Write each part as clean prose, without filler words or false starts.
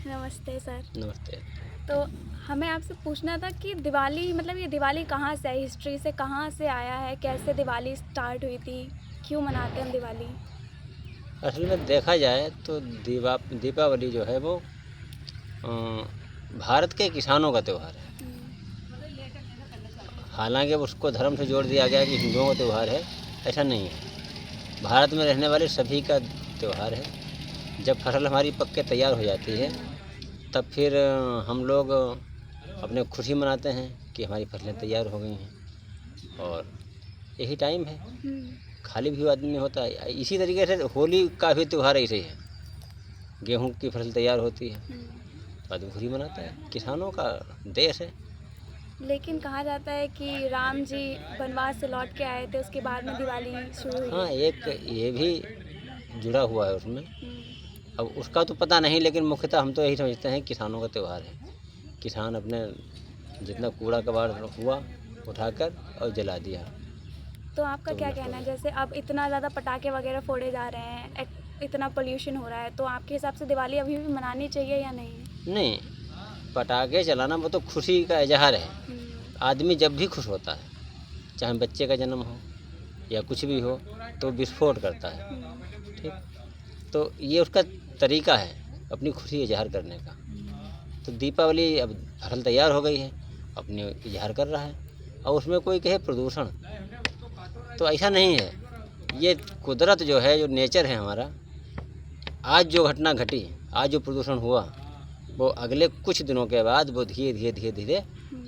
नमस्ते सर। नमस्ते। तो हमें आपसे पूछना था कि दिवाली मतलब ये दिवाली कहाँ से आई? हिस्ट्री से कहाँ से आया है? कैसे दिवाली स्टार्ट हुई थी? क्यों मनाते हैं हम दिवाली? असल में देखा जाए तो दीपावली जो है वो अ, भारत के किसानों का त्यौहार है। हालांकि उसको धर्म से जोड़ दिया गया है कि हिंदुओं का त्यौहार है, ऐसा नहीं है। भारत में रहने वाले सभी का त्यौहार है। जब फसल हमारी पक के तैयार हो जाती है तब फिर हम लोग अपने खुशी मनाते हैं कि हमारी फसलें तैयार हो गई हैं और यही टाइम है। खाली भी आदमी नहीं होता है। इसी तरीके से होली का भी त्यौहार ऐसे ही है। गेहूं की फसल तैयार होती है तो आदमी खुशी मनाता है। किसानों का देश है। लेकिन कहा जाता है कि राम जी वनवास से लौट के आए थे, उसके बाद में दिवाली शुरू हुई हाँ, है। एक ये भी जुड़ा हुआ है उसमें। हुँ, अब उसका तो पता नहीं, लेकिन मुख्यतः हम तो यही समझते हैं किसानों का त्यौहार है। किसान अपने जितना कूड़ा कबाड़ हुआ उठाकर और जला दिया तो आपका तो क्या नष्ट हो कहना है? गया। जैसे अब इतना ज़्यादा पटाखे वगैरह फोड़े जा रहे हैं, इतना पोल्यूशन हो रहा है, तो आपके हिसाब से दिवाली अभी भी मनानी चाहिए या नहीं? नहीं, पटाखे चलाना वो तो खुशी का इजहार है। हुँ, आदमी जब भी खुश होता है, चाहे बच्चे का जन्म हो या कुछ भी हो, तो विस्फोट करता है। हुँ, ठीक, तो ये उसका तरीका है अपनी खुशी इजहार करने का। तो दीपावली अब फसल तैयार हो गई है, अपने इजहार कर रहा है। और उसमें कोई कहे प्रदूषण, तो ऐसा नहीं है। ये कुदरत जो है, जो नेचर है हमारा, आज जो घटना घटी, आज जो प्रदूषण हुआ, वो अगले कुछ दिनों के बाद वो धीरे धीरे धीरे धीरे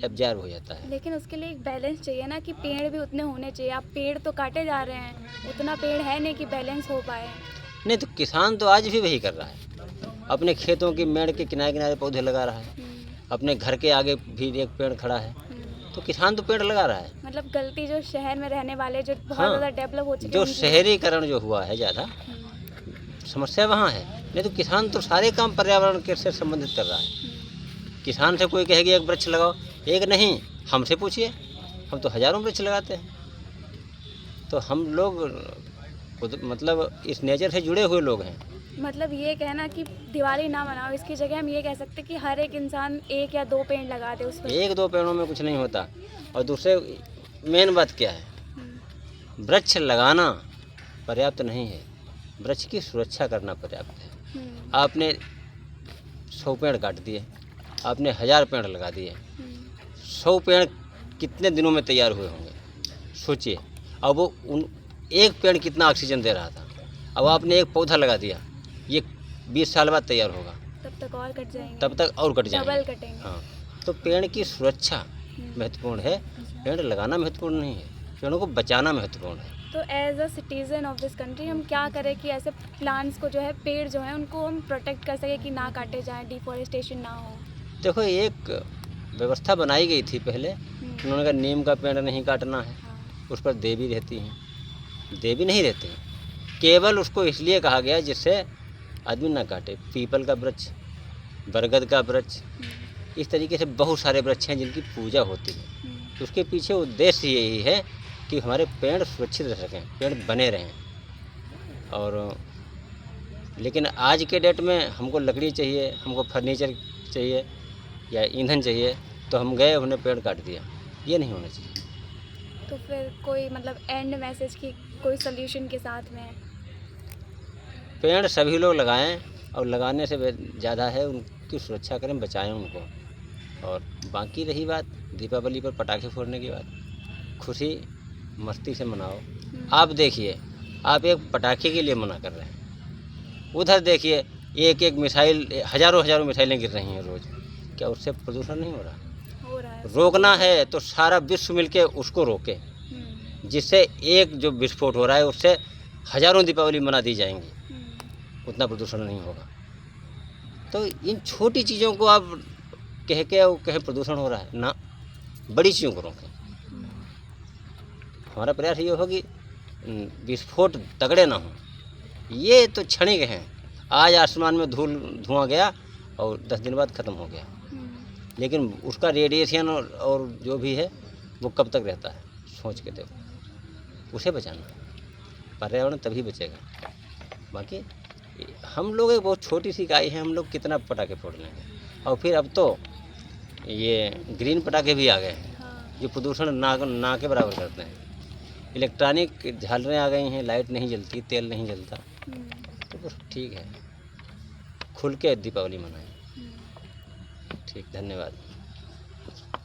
एब्जॉर्ब हो जाता है। लेकिन उसके लिए एक बैलेंस चाहिए ना कि पेड़ भी उतने होने चाहिए। आप पेड़ तो काटे जा रहे हैं, उतना पेड़ है नहीं कि बैलेंस हो पाए। नहीं तो किसान तो आज भी वही कर रहा है। अपने खेतों की मेड़ के किनारे किनारे पौधे लगा रहा है। अपने घर के आगे भी एक पेड़ खड़ा है, तो किसान तो पेड़ लगा रहा है। मतलब गलती जो शहर में रहने वाले जो बहुत हाँ, ज़्यादा डेवलप हो चुके जो हैं उनकी है। शहरीकरण जो हुआ है ज़्यादा, समस्या वहाँ है। नहीं तो किसान तो सारे काम पर्यावरण के से संबंधित कर रहा है। किसान से कोई कहेगी एक वृक्ष लगाओ, एक नहीं, हमसे पूछिए, हम तो हज़ारों वृक्ष लगाते हैं। तो हम लोग खुद मतलब इस नेचर से जुड़े हुए लोग हैं। मतलब ये कहना कि दिवाली ना मनाओ, इसकी जगह हम ये कह सकते हैं कि हर एक इंसान 1 या 2 पेड़ लगा दे उस पर। एक दो पेड़ों में कुछ नहीं होता। और दूसरे मेन बात क्या है, हुँ, वृक्ष लगाना पर्याप्त नहीं है, वृक्ष की सुरक्षा करना पर्याप्त है। हुँ, आपने 100 पेड़ काट दिए, आपने 1000 पेड़ लगा दिए, हुँ, 100 पेड़ कितने दिनों में तैयार हुए होंगे, सोचिए। अब वो उन एक पेड़ कितना ऑक्सीजन दे रहा था, अब आपने एक पौधा लगा दिया, ये 20 साल बाद तैयार होगा, तब तक और कट जाएँगे, तब तक और कट डबल जाएंगे। कटेंगे। हाँ, तो पेड़ की सुरक्षा हुँ। महत्वपूर्ण है, पेड़ लगाना महत्वपूर्ण नहीं है, पेड़ों को बचाना महत्वपूर्ण है। तो as a citizen of this country हम क्या करें कि ऐसे प्लांट्स को जो है पेड़ जो है उनको हम प्रोटेक्ट कर सकें कि ना काटे जाएँ, डिफ़ॉरेस्टेशन ना हो? देखो, एक व्यवस्था बनाई गई थी पहले, उन्होंने कहा नीम का पेड़ नहीं काटना है, हाँ, उस पर देवी रहती हैं, देवी नहीं रहती हैं। केवल उसको इसलिए कहा गया जिससे आदमी ना काटे। पीपल का वृक्ष, बरगद का वृक्ष, इस तरीके से बहुत सारे वृक्ष हैं जिनकी पूजा होती है। तो उसके पीछे उद्देश्य यही है कि हमारे पेड़ सुरक्षित रह सकें, पेड़ बने रहें। और लेकिन आज के डेट में हमको लकड़ी चाहिए, हमको फर्नीचर चाहिए या ईंधन चाहिए, तो हम गए, हमने पेड़ काट दिया। ये नहीं होना चाहिए। तो फिर कोई मतलब एंड मैसेज की कोई सॉल्यूशन के साथ में? पेड़ सभी लोग लगाएं और लगाने से ज़्यादा है उनकी सुरक्षा करें, बचाएं उनको। और बाकी रही बात दीपावली पर पटाखे फोड़ने की बात, खुशी मस्ती से मनाओ। आप देखिए, आप एक पटाखे के लिए मना कर रहे हैं, उधर देखिए एक एक मिसाइल, हज़ारों हज़ारों मिसाइलें गिर रही हैं रोज़। क्या उससे प्रदूषण नहीं हो रहा? हो रहा है। रोकना है तो सारा विश्व मिलके उसको रोके, हुँ, जिससे एक जो विस्फोट हो रहा है उससे हज़ारों दीपावली मना दी जाएंगी, हुँ, उतना प्रदूषण नहीं होगा। तो इन छोटी चीज़ों को आप कह के और कहें प्रदूषण हो रहा है ना, बड़ी चीज़ों को रोकें। हमारा प्रयास ये हो कि विस्फोट तगड़े ना हों। ये तो क्षणिक हैं, आज आसमान में धुआं गया और 10 दिन बाद ख़त्म हो गया, हुँ। लेकिन उसका रेडिएशन और जो भी है वो कब तक रहता है, सोच के देखो। उसे बचाना, पर्यावरण तभी बचेगा। बाकी हम लोग एक बहुत छोटी सी इकाई है, हम लोग कितना पटाखे फोड़ लेंगे। और फिर अब तो ये ग्रीन पटाखे भी आ गए हैं हाँ। जो प्रदूषण ना के बराबर करते हैं। इलेक्ट्रॉनिक झालरें आ गई हैं, लाइट नहीं जलती, तेल नहीं जलता, तो बस ठीक है, खुल के दीपावली मनाएं। ठीक, धन्यवाद।